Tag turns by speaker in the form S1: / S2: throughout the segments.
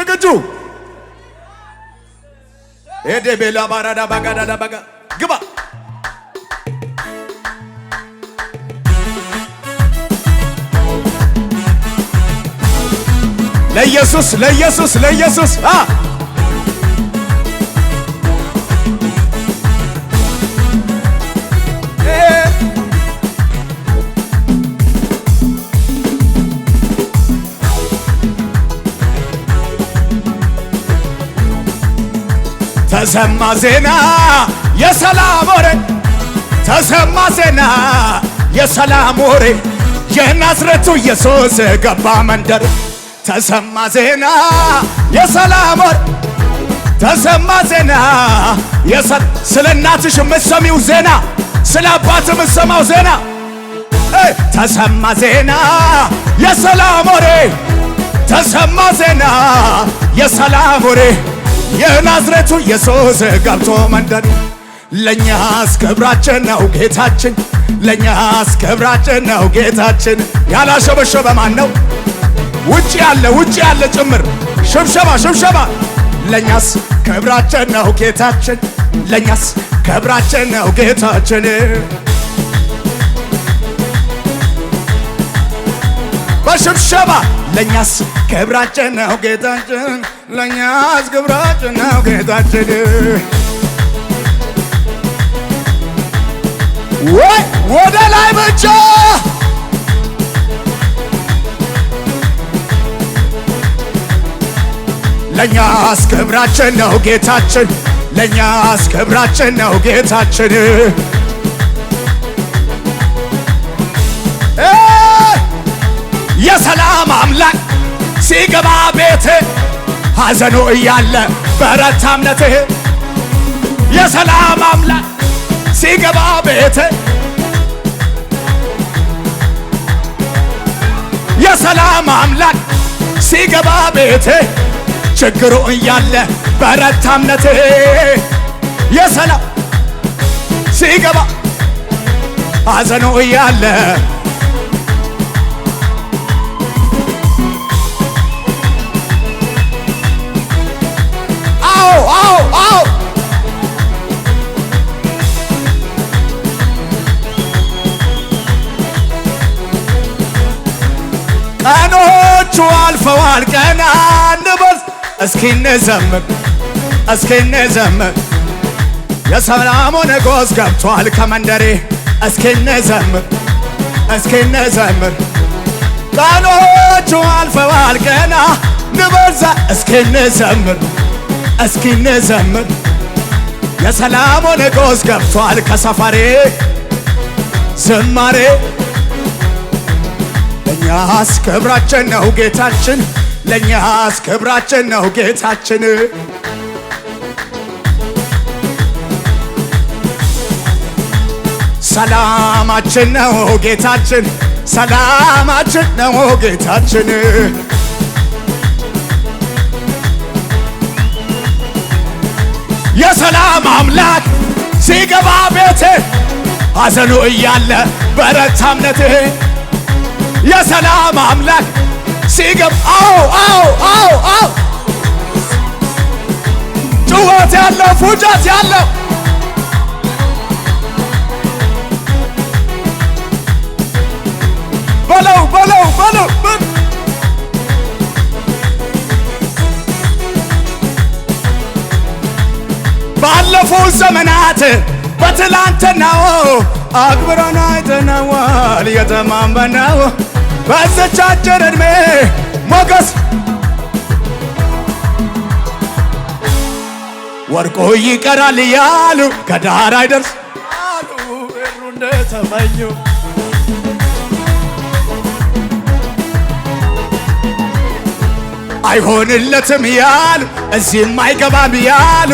S1: ዝግጁ ኤዴቤላ ባራዳ ባጋዳዳ ባጋ ግባ ለኢየሱስ ለኢየሱስ ለኢየሱስ ተሰማ ዜና የሰላም ወሬ ተሰማ ዜና የሰላም ወሬ የናዝሬቱ ኢየሱስ ገባ መንደር ተሰማ ዜና የሰላም ወሬ ተሰማ ዜና ስለ እናትሽ የምትሰሚው ዜና ስለ አባት የምትሰማው ዜና ተሰማ ዜና የሰላም ወሬ ተሰማ ዜና የሰላም ወሬ የናዝሬቱ ኢየሱስ ገብቶ መንደር ለኛስ ክብራችን ነው ጌታችን ለኛስ ክብራችን ነው ጌታችን ያላሸበሸበ ማን ነው ውጭ ያለ ጭምር ሽብሸባ ለኛስ ክብራችን ነው ጌታችን ለኛስ ክብራችን ነው ጌታችን በሽብሸባ ለኛስ ክብራችን ነው ጌታችን ለኛስ ክብራችን ነው ጌታችን ወደ ላይ ብቻ ለኛስ ክብራችን ነው ጌታችን ለኛስ ክብራችን ነው ጌታችን የሰላም አምላክ ሲገባ ቤት ሐዘኑ እያለ በረታ እምነትህ የሰላም አምላክ ሲገባ ቤት የሰላም አምላክ ሲገባ ቤት ችግሩ እያለ በረታ እምነትህ የሰላም ሲገባ ሐዘኑ እያለ አዎ ቀኖቹ አልፈዋል ቀና እንበል እስኪ እንዘምር የሰላሙ ንጉሥ ገብቷል ከመንደሬ እስኪ እንዘምር ቀኖቹ አልፈዋል ቀና እንበል እስኪ እንዘምር የሰላሙ ንጉሥ ገብቷል ከሰፈሬ ዝማሬ ለኛስ ክብራችን ነው ጌታችን ለኛስ ክብራችን ነው ጌታችን ሰላማችን ነው ጌታችን ሰላማችን ነው ጌታችን የሰላም አምላክ ሲገባ ቤት ሐዘኑ እያለ በረታ እምነትህ የሰላም አምላክ ሲገባ አዎ ጩኸት ያለው ፉጨት ያለው በለው ባለፈው ዘመናት በትላንትናው አክብረን አይተነዋል የተማመነው በዚች አጭር ዕድሜ ሞገስ ወርቆ ይቀራል ያሉ ከዳር አይደርስ አሉ ብሩ እንደተመኙ አይሆንለትም ያሉ እዚህም አይገባም ያሉ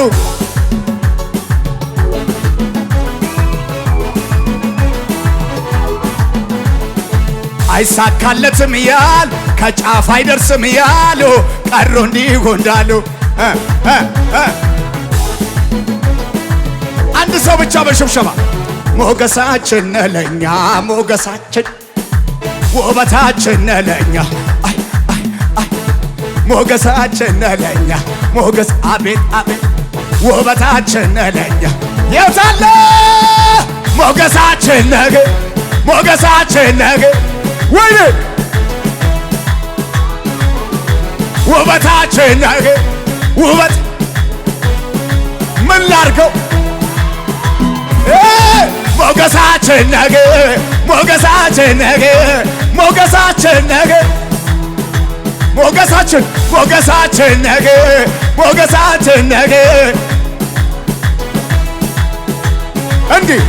S1: አይሳካለትም ያሉ ከጫፍ አይደርስም ያሉ ቀሩ እንዲሁ እንዳሉ አንድ ሰው ብቻ በሽብሸባ ሞገሳችን ለኛ ሞገሳችን ውበታችን ለኛ ሞገሳችን ለኛ ሞገስ አቤት አቤት ውበታችን ለኛ የታለ ሞገሳችን ነገ ሞገሳችን ነገ ወይ ውበታችን ነገ ውበት ምን ላርገው ሞገሳችን ነገ ሞገሳችን ነገ ሞገሳችን ነገ ሞገሳችን ሞገሳችን ነገ ሞገሳችን ነገ እንዲህ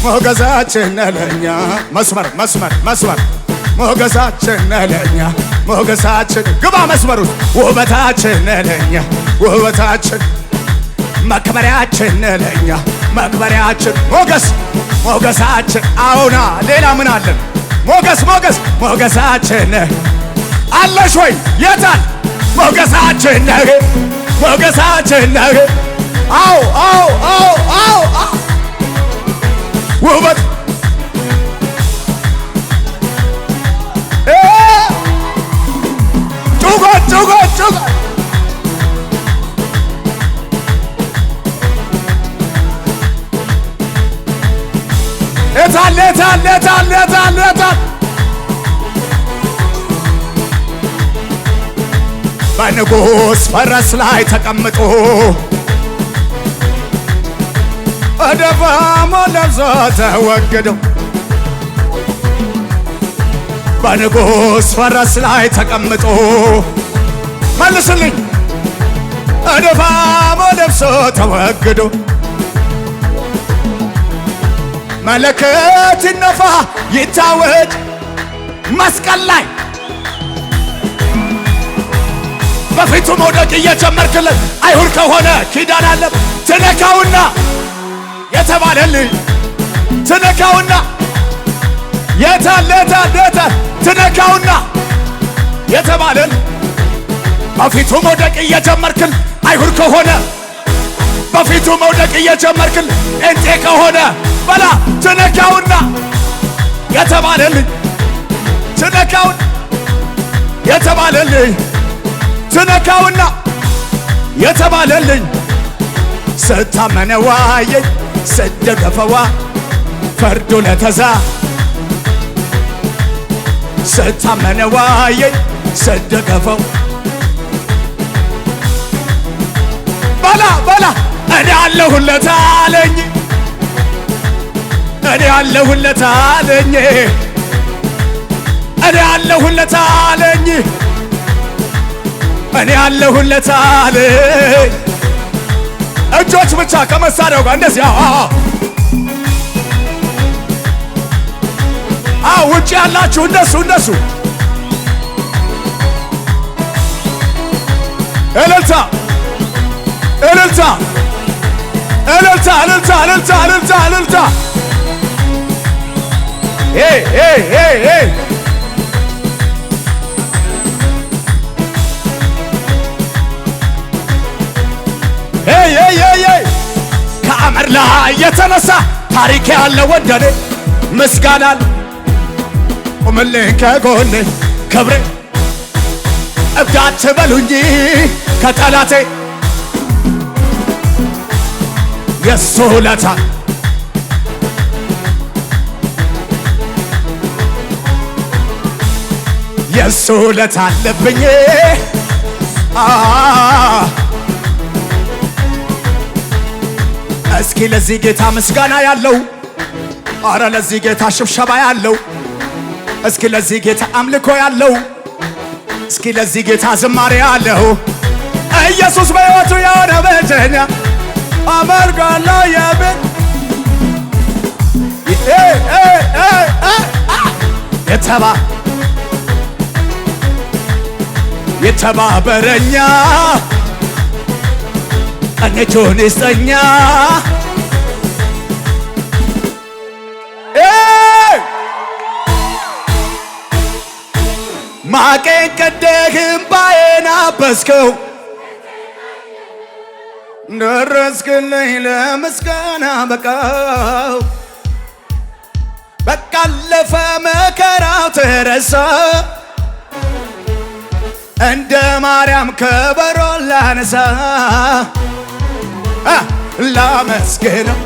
S1: ሞገሳችን ለኛ መስመር መስመር መስመር ሞገሳችን ለኛ ሞገሳችን ግባ መስመር ውስጥ ውበታችን ለኛ ውበታችን መክበሪያችን ለኛ መክበሪያችን ሞገስ ሞገሳችን አዎና ሌላ ምን አለን ሞገስ ሞገስ ሞገሳችን አለሽ ወይ የታል ሞገሳችን ነገ ሞገሳችን ነገ አዎ አዎ አዎ አዎ ውበት ጩኸት ጩኸት ጩኸት የታል የታል የታል የታል የታል በንጉሥ ፈረስ ላይ ተቀምጦ እደፋሞ ለብሶ ተወግደው በንጉሥ ፈረስ ላይ ተቀምጦ መልስልኝ እደፋሞ ለብሶ ተወግዶ መለከት ይነፋ ይታወጅ መስቀል ላይ በፊቱ መውደቅ እየጀመርክለት አይሁድ ከሆነ ኪዳን አለ ትነካውና የተባለልኝ ትነካውና የታለታለታ ትነካውና የተባለል በፊቱ መውደቅ እየጀመርክል አይሁድ ከሆነ በፊቱ መውደቅ እየጀመርክል እንጤ ከሆነ በላ ትነካውና የተባለልኝ ትነካውን የተባለልኝ ትነካውና የተባለልኝ ስታመነዋየኝ ስደገፈዋ ፈርዶ ለተዛ ስታመነዋየኝ ስደገፈው በላ በላ እኔ አለሁለት አለኝ እኔ አለሁለት አለኝ እኔ አለሁለት አለኝ እኔ አለሁለት አለኝ እጆች ብቻ ከመሳሪያው ጋር እንደዚህ ውጭ ያላችሁ እንደሱ እንደሱ እልልታ እልልታ እልልታ እልልታ እልልታ እልልታ እልልታ ከአመር ላይ የተነሳ ታሪክ ያለ ወደኔ ምስጋናል ቁምልኝ ከጎኔ ክብሬ እብዳት በሉኝ ከጠላቴ የሱ ውለታ የሱ ውለታ አለብኝ እስኪ ለዚህ ጌታ ምስጋና ያለው አረ ለዚህ ጌታ ሽብሸባ ያለው እስኪ ለዚህ ጌታ አምልኮ ያለው እስኪ ለዚህ ጌታ ዝማሬ ያለው ኢየሱስ በሕይወቱ የሆነ ብቸኛ አመርጋለሁ የምን የተባበረኛ ቀኝ እጁን ይስጠኛ ማቄን ቀደህ እምባዬን አበስከው ደረስክልኝ ለምስጋና በቃው በቃ አለፈ መከራው ተረሳ እንደ ማርያም ከበሮ ላነሳ ላመስግነው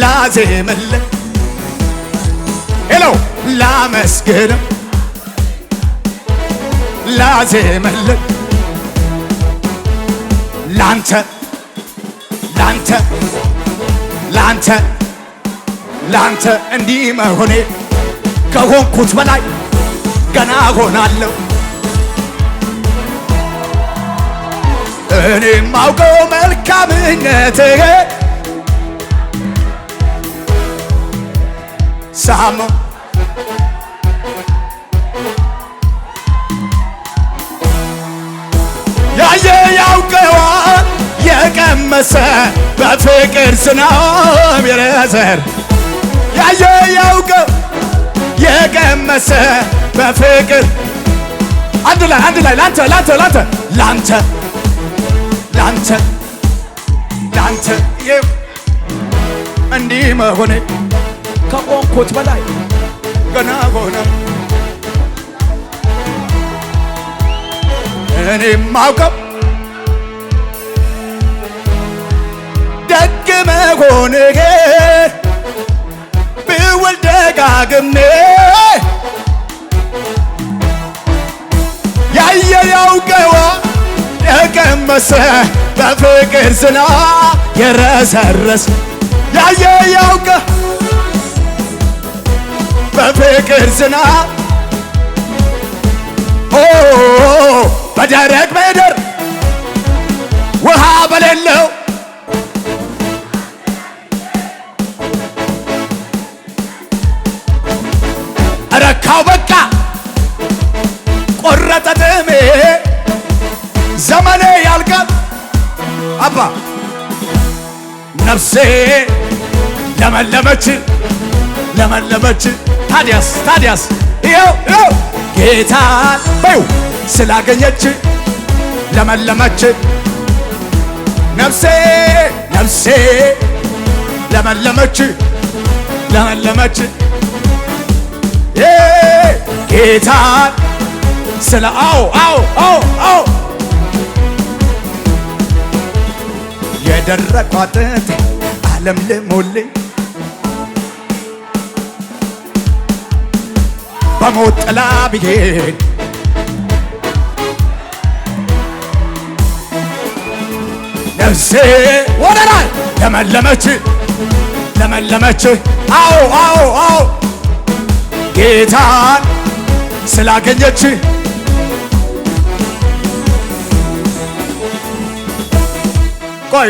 S1: ላዜምለት ሄሎ ላመስግነው ላዜምለት ላንተ ላንተ ላንተ ላንተ እንዲህ መሆኔ ከሆንኩት በላይ ገና ሆናለሁ። እኔ ማውቀው መልካምነትህ ሳሞ ያየ ያውቀዋል የቀመሰ በፍቅር ዝናብ የረዘር ያየ ያውቀው የቀመሰ በፍቅር አንድ ላይ ላንተ ላንተ ላንተ ላንተ ላንተ ላንተ እንዲህ መሆኔ ከቆንኩት በላይ ገና ሆነ። እኔ ማውቀው ደግ መሆንህ ብውል ደጋግሜ ያየ ያውቀዋል የቀመሰ በፍቅር ዝናብ የረሰረሰ ያየ ያውቀ በፍቅር ዝናብ በደረቅ ምድር ውሃ በሌለው ረካው በቃ ቆረጠ ጥሜ ዘመኔ ያልቃል አባ ነፍሴ ለመለመች ለመለመች ታዲያስ ይኸው ጌታን በይው ስላገኘች ለመለመች ነፍሴ ለመለመች ጌታን ስለ አው የደረቀ አጥንቴ ዓለም ልሞልኝ በሞት ጥላ ብሄድ ነፍሴ ወደ ላይ ለመለመች አው ጌታን ስላገኘች ቆይ